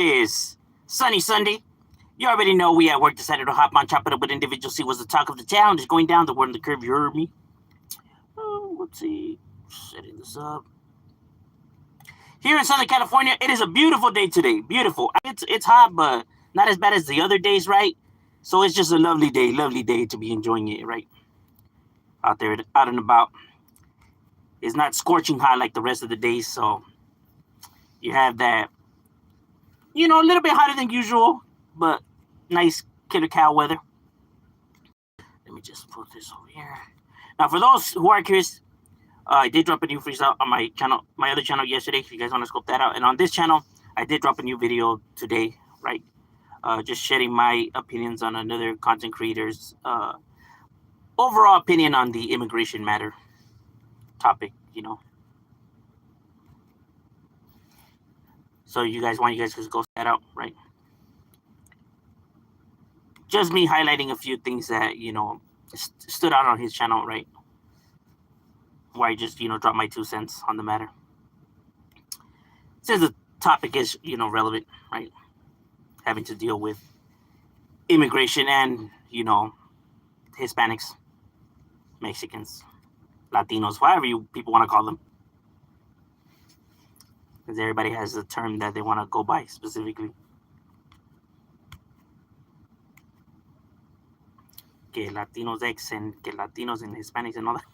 is Sunny Sunday. You already know we at work decided to hop on, chop it up with individuals, see what's the talk of the town. Just going down the word in the curve, you heard me. Let's see. Setting this up. Here in Southern California, it is a beautiful day today. Beautiful. It's hot, but not as bad as the other days, right? So it's just a lovely day to be enjoying it, right? Out there, out and about. It's not scorching hot like the rest of the days, so you have that, a little bit hotter than usual, but nice killer cow weather. Let me just put this over here. Now, for those who are curious, I did drop a new freestyle on my channel, my other channel yesterday, if you guys want to scope that out. And on this channel, I did drop a new video today, right? Just sharing my opinions on another content creator's overall opinion on the immigration matter topic, So you guys to go check that out, right? Just me highlighting a few things that, stood out on his channel, right? Where I just, drop my 2 cents on the matter. Since the topic is, relevant, right? Having to deal with immigration and, Hispanics, Mexicans, Latinos, whatever you people want to call them. Because everybody has a term that they want to go by specifically. Que Latinos X and que Latinos and Hispanics and all that.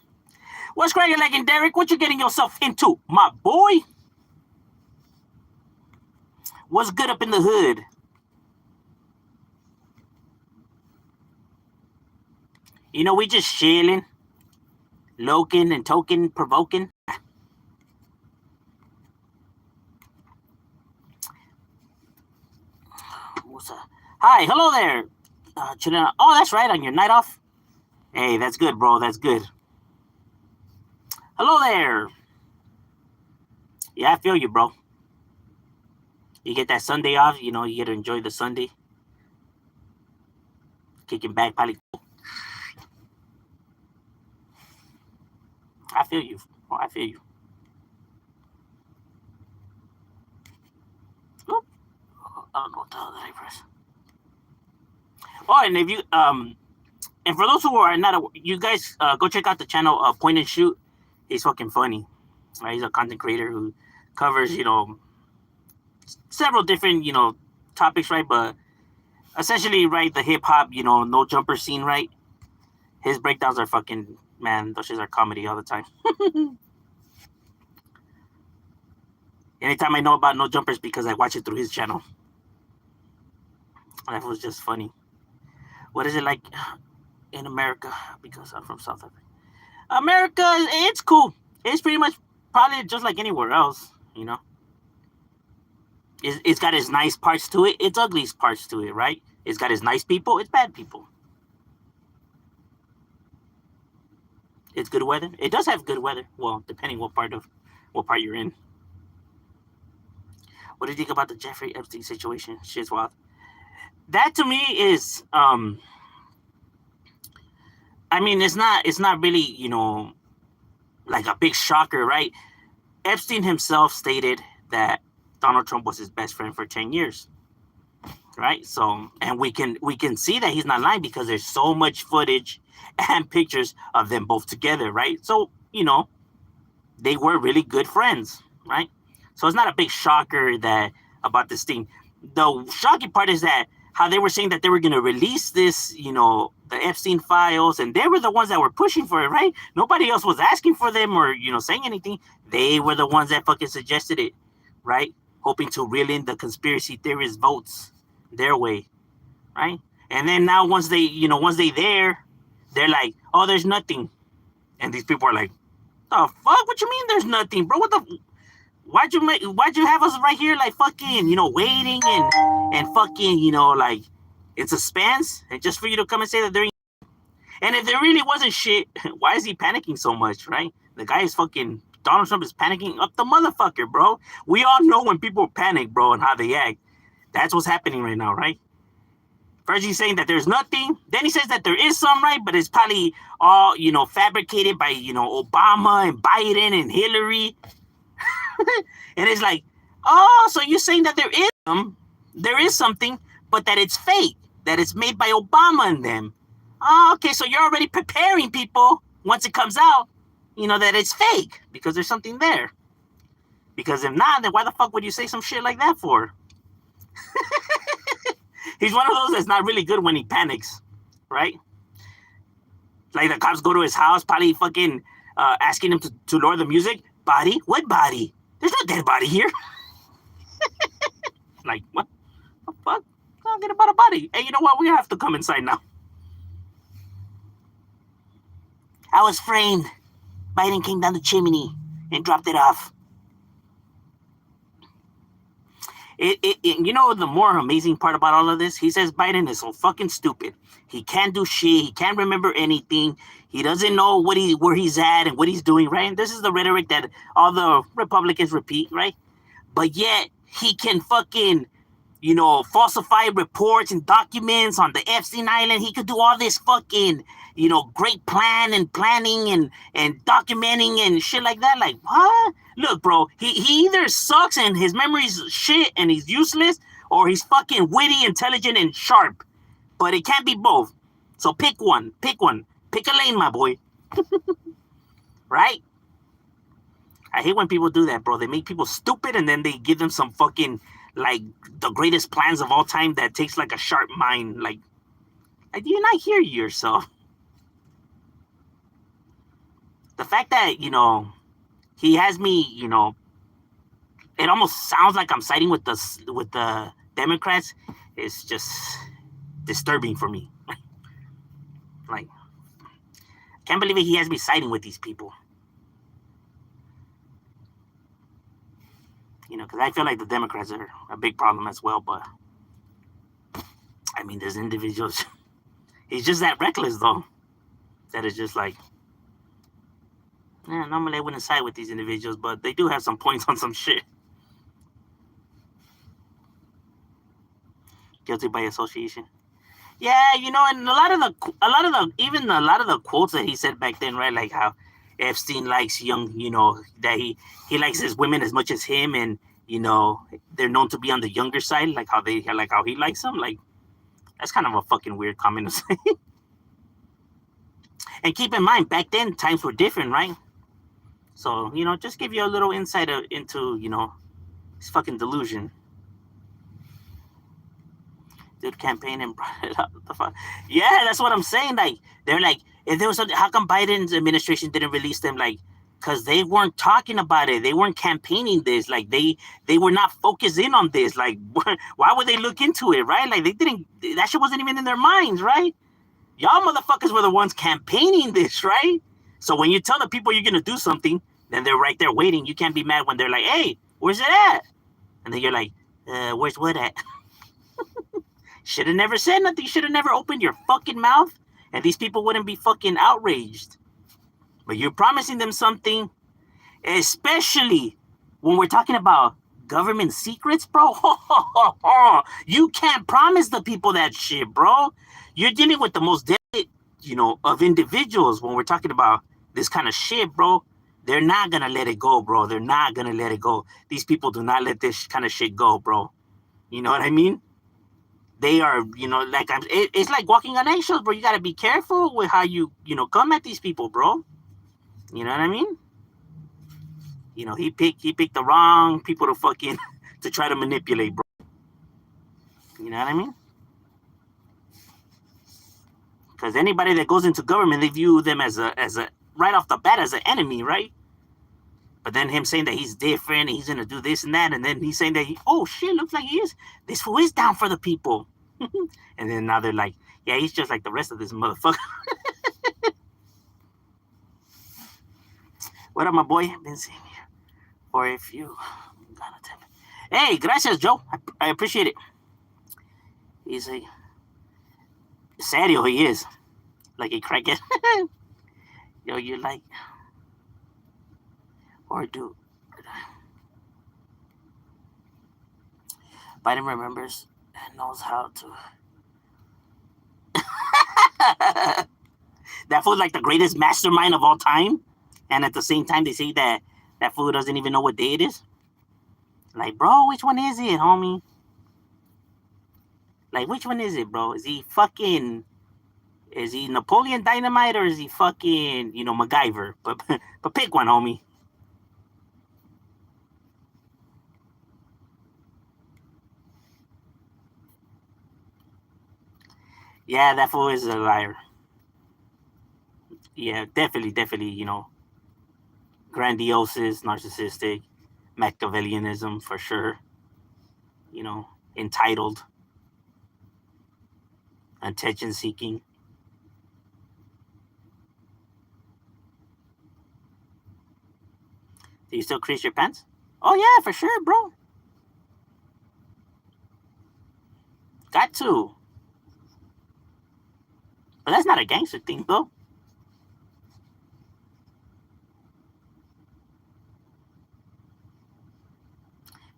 What's cracking, like, and Derek? What you getting yourself into, my boy? What's good up in the hood? We just chilling, loking and token, provoking. Hi, hello there. Oh, that's right, on your night off. Hey, that's good, bro. That's good. Hello there. Yeah, I feel you, bro. You get that Sunday off, you get to enjoy the Sunday. Kicking back, probably. I feel you. Oh, I feel you. Oop. I don't know what the hell did I press. Oh, and if you and for those who are not, you guys go check out the channel Point and Shoot. He's fucking funny. Right? He's a content creator who covers, several different, topics, right? But essentially, right, the hip hop, no jumper scene, right? His breakdowns are fucking, man, those shits are comedy all the time. Anytime I know about no jumpers, because I watch it through his channel. That was just funny. What is it like in America? Because I'm from South Africa. America, it's cool. It's pretty much probably just like anywhere else, It's got its nice parts to it. Its ugly parts to it, right? It's got its nice people. It's bad people. It's good weather. It does have good weather. Well, depending what part you're in. What do you think about the Jeffrey Epstein situation? Shit's wild. That to me is, I mean, it's not really, like a big shocker, right? Epstein himself stated that Donald Trump was his best friend for 10 years, right? So, and we can see that he's not lying because there's so much footage and pictures of them both together, right? So, they were really good friends, right? So it's not a big shocker that about this thing. The shocking part is that how they were saying that they were going to release this, the Epstein files, and they were the ones that were pushing for it, right? Nobody else was asking for them or, saying anything. They were the ones that fucking suggested it, right? Hoping to reel in the conspiracy theorist votes their way, right? And then now once they're like, oh, there's nothing. And these people are like, the fuck? What you mean there's nothing, bro? Why'd you have us right here like fucking, waiting and fucking, like in suspense, and just for you to come and say that they're. And if there really wasn't shit, why is he panicking so much, right? The guy is fucking, Donald Trump is panicking up the motherfucker, bro. We all know when people panic, bro, and how they act. That's what's happening right now, right? First he's saying that there's nothing. Then he says that there is some, right? But it's probably all, fabricated by, Obama and Biden and Hillary. And it's like, oh, so you're saying that there is some, there is something, but that it's fake, that it's made by Obama and them. Oh, okay, so you're already preparing people once it comes out, that it's fake because there's something there. Because if not, then why the fuck would you say some shit like that for? He's one of those that's not really good when he panics, right? Like the cops go to his house, probably fucking asking him to lower the music. Body? What body? There's no dead body here. Like, what the fuck? Talking about a body. Hey, you know what? We have to come inside now. I was framed. Biden came down the chimney and dropped it off. The more amazing part about all of this, he says Biden is so fucking stupid. He can't do shit. He can't remember anything. He doesn't know where he's at and what he's doing, right? And this is the rhetoric that all the Republicans repeat, right? But yet he can fucking, falsify reports and documents on the Epstein Island. He could do all this fucking, great planning and documenting and shit like that. Like, what? Look, bro, he either sucks and his memory's shit and he's useless, or he's fucking witty, intelligent, and sharp. But it can't be both. So pick one. Pick a lane, my boy. Right? I hate when people do that, bro. They make people stupid and then they give them some fucking, like, the greatest plans of all time that takes, like, a sharp mind. Like do you not hear yourself? The fact that, he has me, it almost sounds like I'm siding with the Democrats. It's just disturbing for me. Like, can't believe it. He has me siding with these people. Because I feel like the Democrats are a big problem as well. But I mean, there's individuals. He's just that reckless, though. That is just like. Yeah, normally I wouldn't side with these individuals, but they do have some points on some shit. Guilty by association. Yeah, and a lot of the quotes that he said back then, right? Like how Epstein likes young, that he likes his women as much as him, and they're known to be on the younger side, like how he likes them. Like, that's kind of a fucking weird comment to say. And keep in mind, back then times were different, right? So, just give you a little insight into, his fucking delusion. Dude, campaign and brought it up. The fuck? Yeah, that's what I'm saying. Like, they're like, if there was something, how come Biden's administration didn't release them? Like, because they weren't talking about it. They weren't campaigning this. Like, they were not focused in on this. Like, why would they look into it, right? Like, that shit wasn't even in their minds, right? Y'all motherfuckers were the ones campaigning this, right? So when you tell the people you're going to do something, then they're right there waiting. You can't be mad when they're like, hey, where's it at? And then you're like, where's what at? Should have never said nothing. Should have never opened your fucking mouth. And these people wouldn't be fucking outraged. But you're promising them something, especially when we're talking about government secrets, bro. You can't promise the people that shit, bro. You're dealing with the most delicate, of individuals when we're talking about this kind of shit, bro. They're not going to let it go, bro. They're not going to let it go. These people do not let this kind of shit go, bro. You know what I mean? They are, it's like walking on eggshells, bro. You got to be careful with how you, come at these people, bro. You know what I mean? He picked the wrong people to fucking, to try to manipulate, bro. You know what I mean? Because anybody that goes into government, they view them as a right off the bat as an enemy, right? But then him saying that he's different, he's gonna do this and that, and then he's saying that looks like he is. This fool is down for the people. And then now they're like, yeah, he's just like the rest of this motherfucker. What up, my boy? Been seeing you for a few. Hey, gracias, Joe. I appreciate it. He's a serio, he is. Like a crackhead. Yo, you like, or do. Biden remembers and knows how to. That fool's like the greatest mastermind of all time. And at the same time, they say that fool doesn't even know what day it is. Like, bro, which one is it, homie? Like, which one is it, bro? Is he fucking? Is he Napoleon Dynamite or is he fucking, MacGyver? But pick one, homie. Yeah, that fool is a liar. Yeah, definitely, grandiose, narcissistic, Machiavellianism for sure. You know, entitled, attention seeking. Do you still crease your pants? Oh yeah, for sure, bro. Got to. But that's not a gangster thing, though.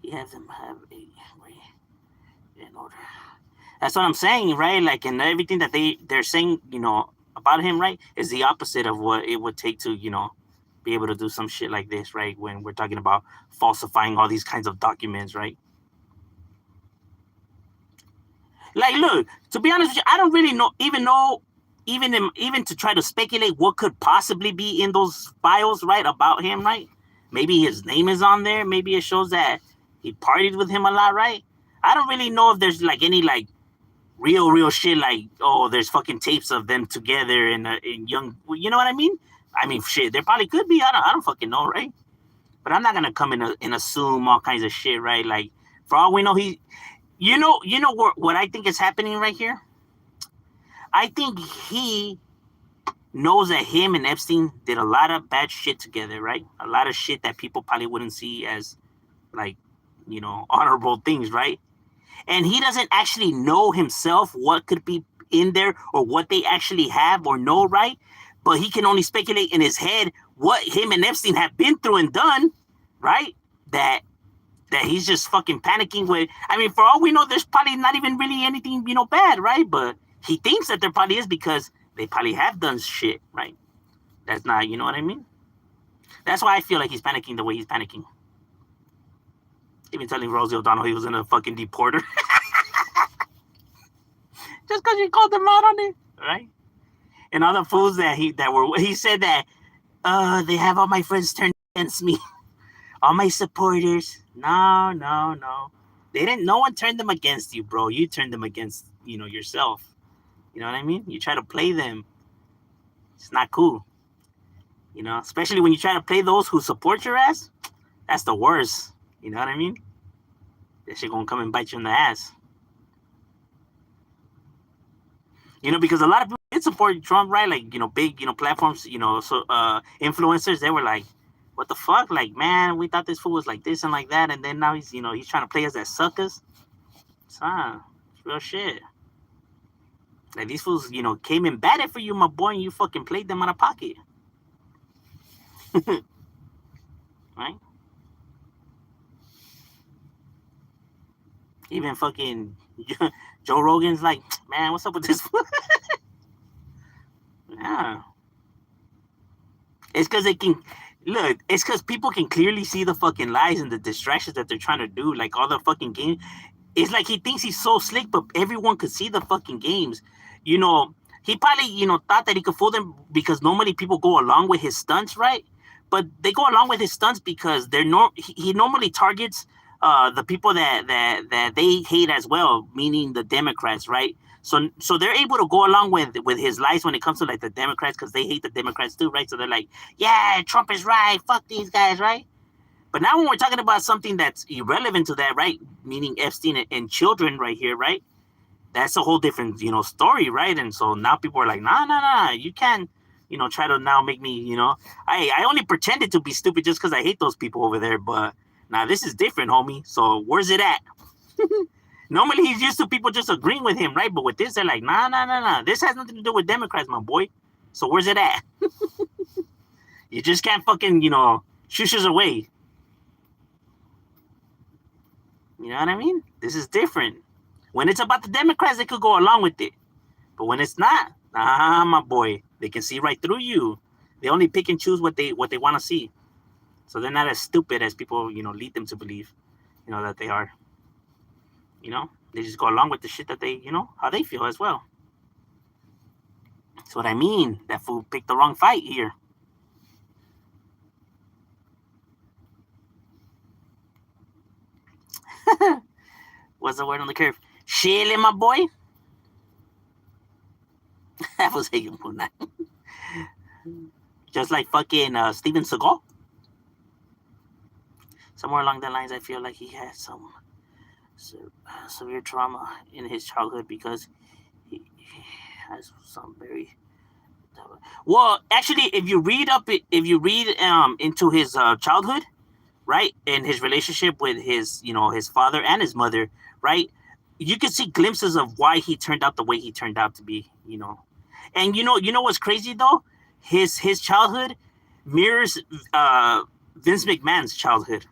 You have them have a in order. That's what I'm saying, right? Like, and everything that they're saying, about him, right, is the opposite of what it would take to, be able to do some shit like this, right? When we're talking about falsifying all these kinds of documents, right? Like, look, to be honest with you, I don't really even to try to speculate what could possibly be in those files, right, about him, right? Maybe his name is on there. Maybe it shows that he partied with him a lot, right? I don't really know if there's like any like real shit, like, oh, there's fucking tapes of them together in young, you know what I mean? I mean, shit, there probably could be. I don't fucking know, right? But I'm not gonna come in and assume all kinds of shit, right? Like, for all we know, what I think is happening right here. I think he knows that him and Epstein did a lot of bad shit together, right? A lot of shit that people probably wouldn't see as like, honorable things, right? And he doesn't actually know himself what could be in there or what they actually have or know, right? But he can only speculate in his head what him and Epstein have been through and done, right? That he's just fucking panicking with. I mean, for all we know, there's probably not even really anything, bad, right? But he thinks that there probably is because they probably have done shit, right? That's not, you know what I mean? That's why I feel like he's panicking the way he's panicking. Even telling Rosie O'Donnell he was gonna fucking deport her. Just because you called them out on it, right? And all the fools he said that they have all my friends turned against me, all my supporters. No, no, no. They didn't. No one turned them against you, bro. You turned them against yourself. You know what I mean? You try to play them. It's not cool. Especially when you try to play those who support your ass. That's the worst. You know what I mean? That shit gonna come and bite you in the ass. Because a lot of people did support Trump, right? Like, big, platforms, so influencers, they were like, what the fuck? Like, man, we thought this fool was like this and like that, and then now he's trying to play us as suckers. It's real shit. Like, these fools, came and batted for you, my boy, and you fucking played them out of pocket. Right? Even fucking Joe Rogan's like, man, what's up with this? Yeah. It's because they can look. It's because people can clearly see the fucking lies and the distractions that they're trying to do. Like all the fucking games. It's like he thinks he's so slick, but everyone could see the fucking games. He probably thought that he could fool them because normally people go along with his stunts, right? But they go along with his stunts because he normally targets the people that they hate as well, meaning the Democrats, right? So they're able to go along with his lies when it comes to like the Democrats because they hate the Democrats too, right? So they're like, yeah, Trump is right, fuck these guys, right? But now when we're talking about something that's irrelevant to that, right? Meaning Epstein and children right here, right? That's a whole different, story, right? And so now people are like, nah, you can't, try to now make me, I only pretended to be stupid just because I hate those people over there, but now this is different, homie. So where's it at? Normally he's used to people just agreeing with him, right? But with this, they're like, nah. This has nothing to do with Democrats, my boy. So where's it at? You just can't fucking, shush us away. You know what I mean? This is different. When it's about the Democrats, they could go along with it. But when it's not, my boy, they can see right through you. They only pick and choose what they want to see. So they're not as stupid as people, lead them to believe, that they are. They just go along with the shit that they, how they feel as well. That's what I mean. That fool picked the wrong fight here. What's the word on the curve? Chilling, my boy. That was Hagen Moon Knight. Just like fucking Steven Seagal. Somewhere along the lines, I feel like he had some severe trauma in his childhood because he has some very well. Actually, if you read into his childhood, right, and his relationship with his father and his mother, right, you can see glimpses of why he turned out the way he turned out to be, and what's crazy though, his childhood mirrors Vince McMahon's childhood.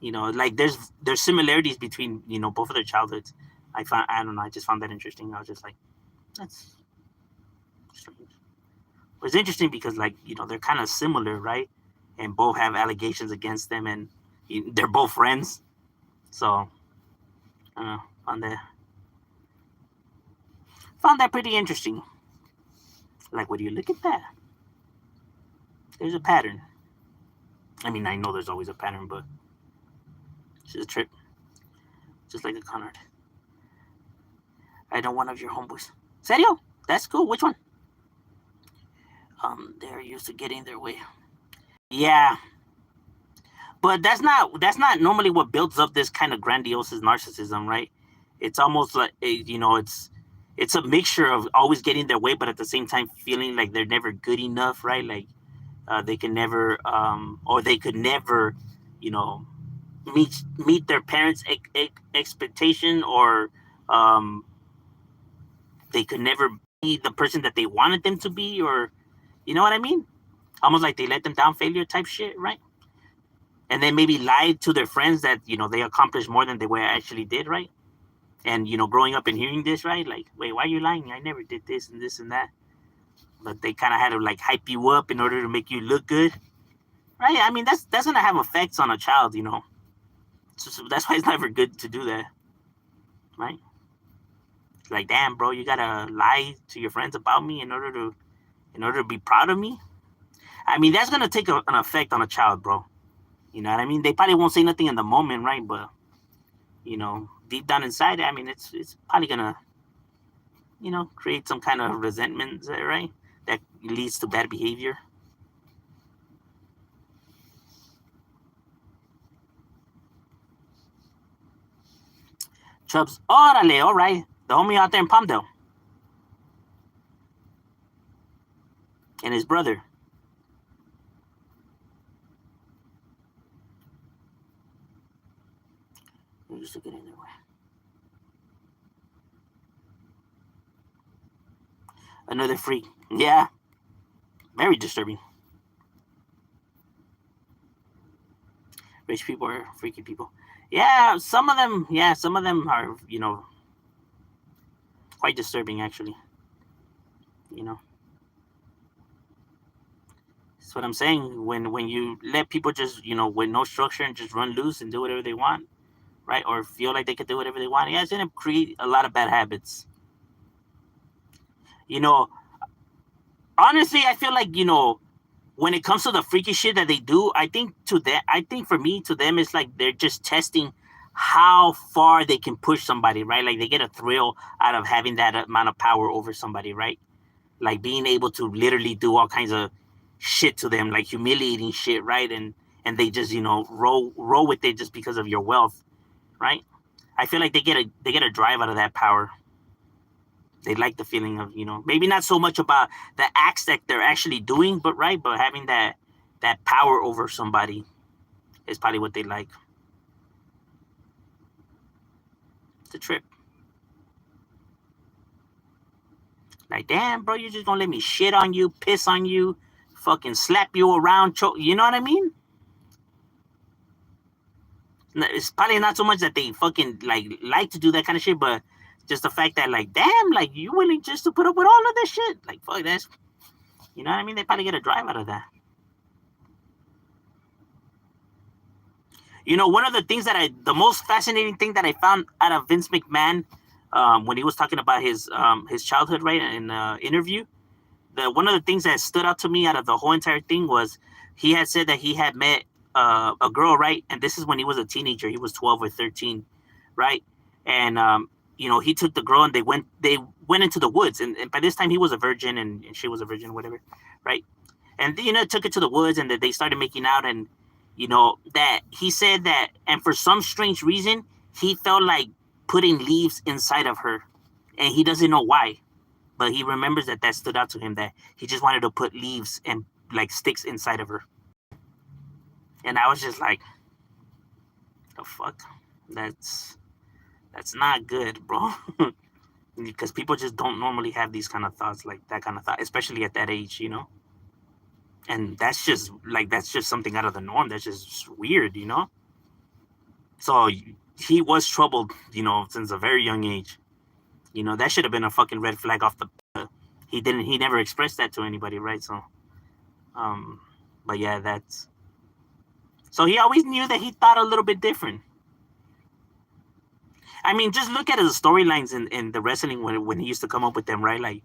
Like there's similarities between both of their childhoods. I don't know, I just found that interesting. I was just like, that's strange. It's interesting because they're kind of similar, right? And both have allegations against them, and they're both friends. So I don't know, found that pretty interesting. Like, would you look at that? There's a pattern. I mean, I know there's always a pattern, but it's just a trip. Just like a con art. I know one of your homeboys. Serio? That's cool. Which one? They're used to getting their way. Yeah. But that's not normally what builds up this kind of grandiose narcissism, right? It's almost like it's a mixture of always getting their way, but at the same time feeling like they're never good enough, right? Like they can never, or they could never, meet their parents' expectation, or they could never be the person that they wanted them to be, or you know what I mean? Almost like they let them down, failure type shit, right? And then maybe lied to their friends that they accomplished more than they were actually did, right? And growing up and hearing this, right? Like, wait, why are you lying? I never did this and this and that. But they kind of had to like hype you up in order to make you look good, right? I mean, that's gonna have effects on a child, So that's why it's never good to do that, right? It's like, damn, bro, you gotta lie to your friends about me in order to be proud of me. I mean, that's gonna take an effect on a child, bro. You know what I mean? They probably won't say nothing in the moment, right? But deep down inside, I mean, it's probably gonna create some kind of resentment, right? That leads to bad behavior. Chubbs, orale, all right. The homie out there in Palmdale. And his brother. They're just getting their way. Another freak. Yeah. Very disturbing. Rich people are freaky people. Yeah, some of them are, quite disturbing actually. That's what I'm saying. When you let people just, with no structure and just run loose and do whatever they want, right? Or feel like they could do whatever they want, it's gonna create a lot of bad habits. Honestly, I feel like, when it comes to the freaky shit that they do, I think for me, to them, it's like they're just testing how far they can push somebody, right? Like they get a thrill out of having that amount of power over somebody, right? Like being able to literally do all kinds of shit to them, like humiliating shit, right? And they just, roll with it just because of your wealth, right? I feel like they get a drive out of that power. They like the feeling of, maybe not so much about the acts that they're actually doing, but having that power over somebody is probably what they like. It's a trip. Like, damn, bro, you're just gonna let me shit on you, piss on you, fucking slap you around, you know what I mean? It's probably not so much that they fucking like to do that kind of shit, but just the fact that, like, damn, like, you willing just to put up with all of this shit? Like, fuck, that's, you know what I mean? They probably get a drive out of that. One of the things the most fascinating thing that I found out of Vince McMahon, when he was talking about his childhood, right, in an interview, one of the things that stood out to me out of the whole entire thing was he had said that he had met a girl, right, and this is when he was a teenager. He was 12 or 13, right, and he took the girl and they went into the woods, and by this time he was a virgin and she was a virgin, whatever, right, and took it to the woods and they started making out, and that he said that, and for some strange reason he felt like putting leaves inside of her, and he doesn't know why, but he remembers that stood out to him, that he just wanted to put leaves and like sticks inside of her. And I was just like, the fuck, that's not good, bro. Because people just don't normally have these kind of thoughts, like that kind of thought, especially at that age. And that's just something out of the norm. That's just weird. So he was troubled, since a very young age. That should have been a fucking red flag off the. He never expressed that to anybody, right? So, but yeah, so he always knew that he thought a little bit different. I mean, just look at his storylines in the wrestling when he used to come up with them, right? Like,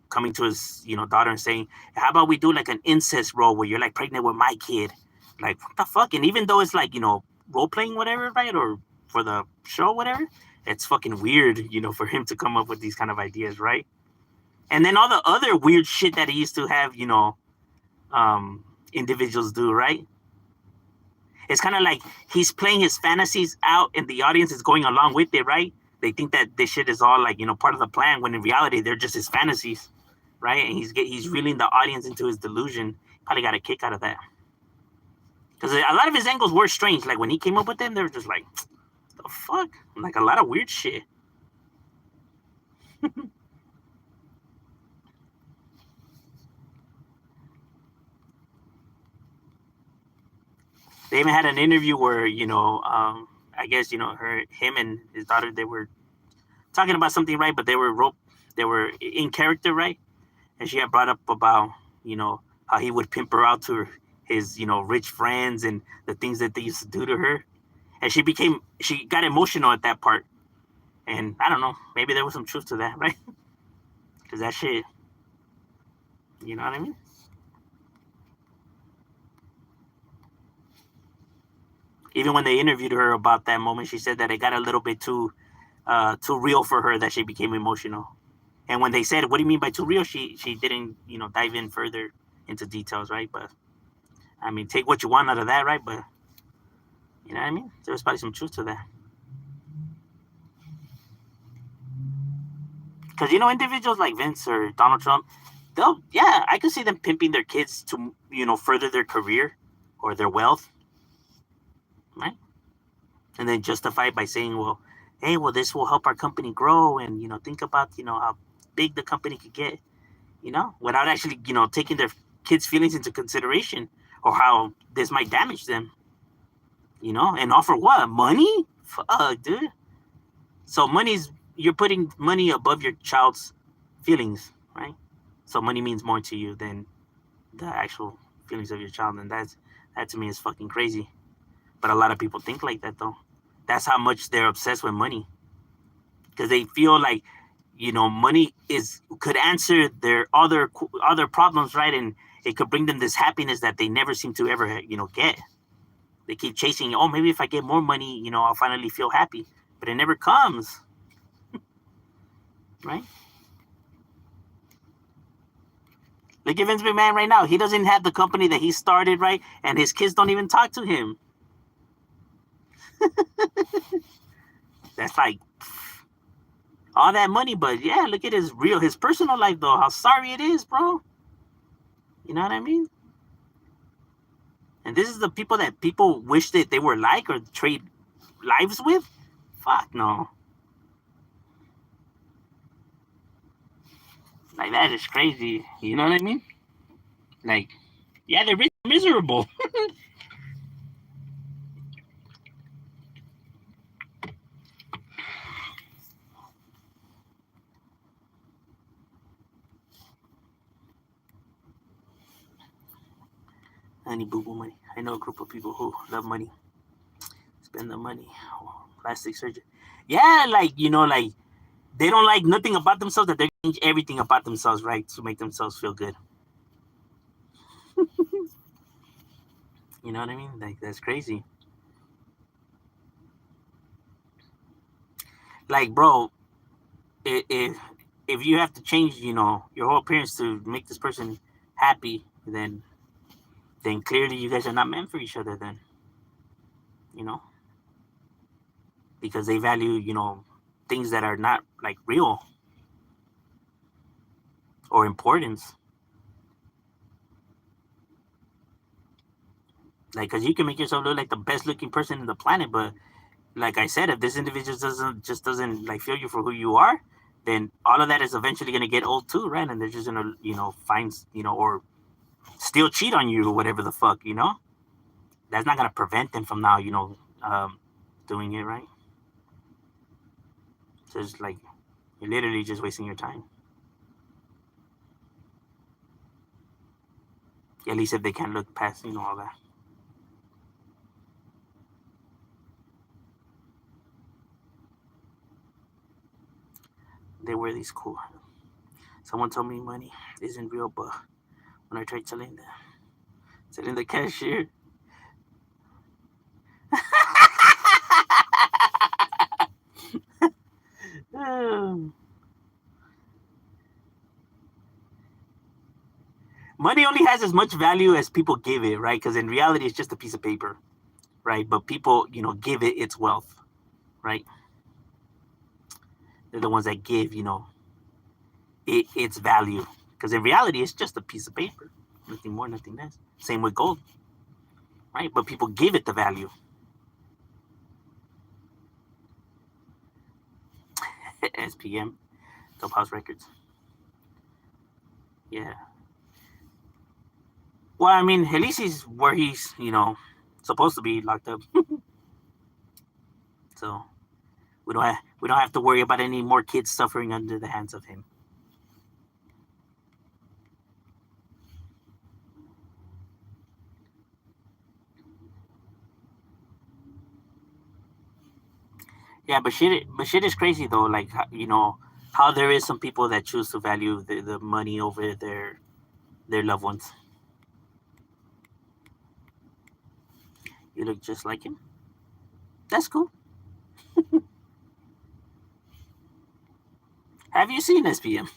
coming to his, daughter and saying, how about we do like an incest role where you're like pregnant with my kid? Like, what the fuck? And even though it's like, role playing, whatever, right? Or for the show, whatever, it's fucking weird, for him to come up with these kind of ideas, right? And then all the other weird shit that he used to have, individuals do, right? It's kind of like he's playing his fantasies out and the audience is going along with it, right? They think that this shit is all like, part of the plan, when in reality they're just his fantasies, right? And he's reeling the audience into his delusion. Probably got a kick out of that. Because a lot of his angles were strange. Like when he came up with them, they were just like, the fuck? Like a lot of weird shit. They even had an interview where, I guess, him and his daughter, they were talking about something, right? But they were in character, right? And she had brought up about, how he would pimp her out to his, rich friends and the things that they used to do to her. And she got emotional at that part. And I don't know, maybe there was some truth to that, right? Because that shit, you know what I mean? Even when they interviewed her about that moment, she said that it got a little bit too real for her, that she became emotional. And when they said, "What do you mean by too real?" she didn't dive in further into details, right? But I mean, take what you want out of that, right? But you know what I mean? There was probably some truth to that. Because individuals like Vince or Donald Trump, I could see them pimping their kids to further their career or their wealth, right? And then justify it by saying, well, hey, well, this will help our company grow, and think about how big the company could get, without actually taking their kids' feelings into consideration, or how this might damage them, and offer what? Money? Fuck, dude. So you're putting money above your child's feelings, right? So money means more to you than the actual feelings of your child, and that to me is fucking crazy. But a lot of people think like that, though. That's how much they're obsessed with money, because they feel like money could answer their other problems, right? And it could bring them this happiness that they never seem to ever get. They keep chasing, oh, maybe if I get more money, I'll finally feel happy, but it never comes, right? Look at Vince McMahon right now. He doesn't have the company that he started, right? And his kids don't even talk to him. That's like all that money, but yeah, look at his personal life, though. How sorry it is, bro. You know what I mean? And this is the people that people wish that they were like or trade lives with. Fuck no. Like, that is crazy. You know what I mean? Like, yeah, they're miserable. Honey boo boo money. I know a group of people who love money. Spend the money. Oh, plastic surgery. Yeah, like like they don't like nothing about themselves, that they change everything about themselves, right, to make themselves feel good. You know what I mean? Like that's crazy. Like, bro, if you have to change, your whole appearance to make this person happy, then clearly you guys are not meant for each other. Then, you know, because they value, things that are not like real or importance. Like, cause you can make yourself look like the best looking person in the planet, but like I said, if this individual doesn't like feel you for who you are, then all of that is eventually gonna get old too, right? And they're just gonna find or still cheat on you or whatever the fuck, That's not gonna prevent them from now, doing it, right? So it's like you're literally just wasting your time. At least if they can't look past, all that. They wear these cool. Someone told me money isn't real, but when I tried telling the cashier, money only has as much value as people give it, right? Because in reality, it's just a piece of paper, right? But people, give it its wealth, right? They're the ones that give, its value. Because in reality, it's just a piece of paper, nothing more, nothing less. Same with gold, right? But people give it the value. SPM, Dope House Records. Yeah. Well, I mean, at least he's where he's, supposed to be locked up. So we don't have to worry about any more kids suffering under the hands of him. Yeah, but shit is crazy though. Like how there is some people that choose to value the money over their loved ones. You look just like him. That's cool. Have you seen SPM?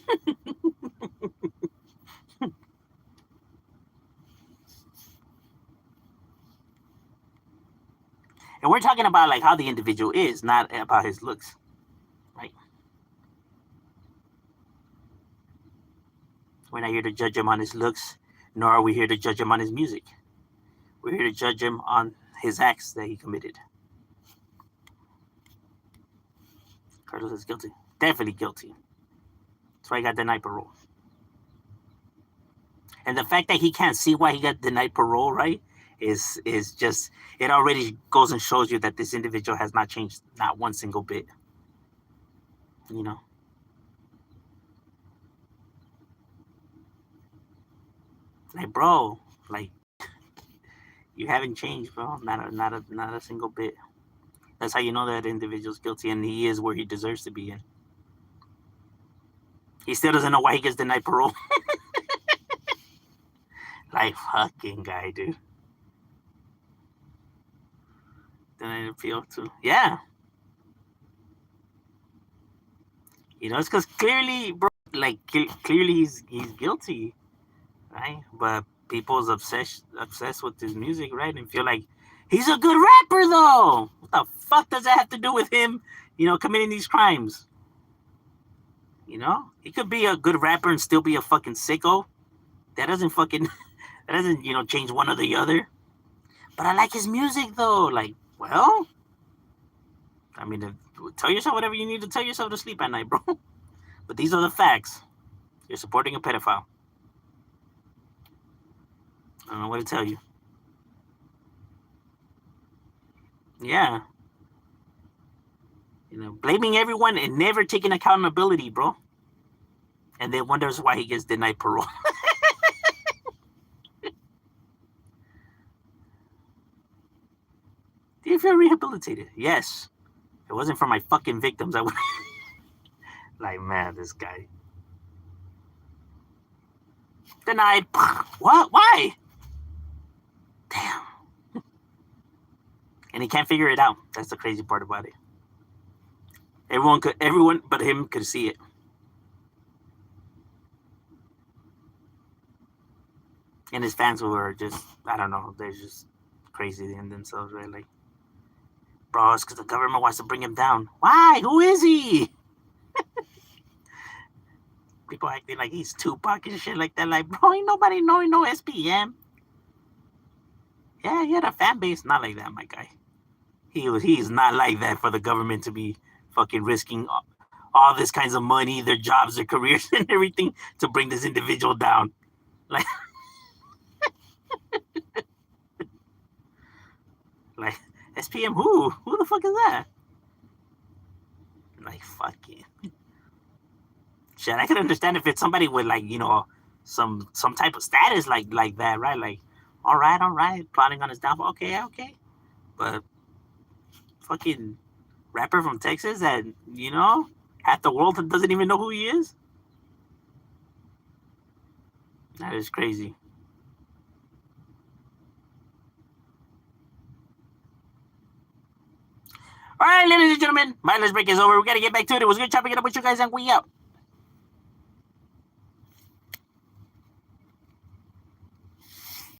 And we're talking about like how the individual is, not about his looks, right? We're not here to judge him on his looks, nor are we here to judge him on his music. We're here to judge him on his acts that he committed. Carlos is guilty. Definitely guilty. That's why he got denied parole. And the fact that he can't see why he got denied parole, right, is just, it already goes and shows you that this individual has not changed not one single bit. You know, like bro, like you haven't changed, bro. Not a single bit. That's how you know that individual's guilty, and he is where he deserves to be in. He still doesn't know why he gets denied parole. Like fucking guy, dude. Denied appeal too. Yeah. It's because clearly, bro, like clearly he's guilty, right? But people's obsessed with his music, right? And feel like he's a good rapper, though. What the fuck does that have to do with him, committing these crimes? He could be a good rapper and still be a fucking sicko. That doesn't fucking that doesn't change one or the other. But I like his music though. Like, well, I mean, tell yourself whatever you need to tell yourself to sleep at night, bro. But these are the facts. You're supporting a pedophile. I don't know what to tell you. Yeah. Blaming everyone and never taking accountability, bro. And then wonders why he gets denied parole. feel rehabilitated? Yes. If it wasn't for my fucking victims, I would. Like, man, this guy. Denied. What? Why? Damn. And he can't figure it out. That's the crazy part about it. Everyone but him could see it. And his fans were just, I don't know, they're just crazy in themselves, right? Like, bro, it's because the government wants to bring him down. Why? Who is he? People acting like he's Tupac and shit like that. Like, bro, ain't nobody knowing no SPM. Yeah, he had a fan base. Not like that, my guy. He's not like that for the government to be fucking risking all this kinds of money, their jobs, their careers, and everything to bring this individual down. Like, like SPM who? Who the fuck is that? Like, fucking shit. I could understand if it's somebody with, like, you know, some type of status like that, right? Like, all right, plotting on his downfall. Okay. But fucking rapper from Texas that, you know, half the world doesn't even know who he is. That is crazy. All right, ladies and gentlemen, my lunch break is over. We got to get back to it. It was good chopping it up with you guys, and we out.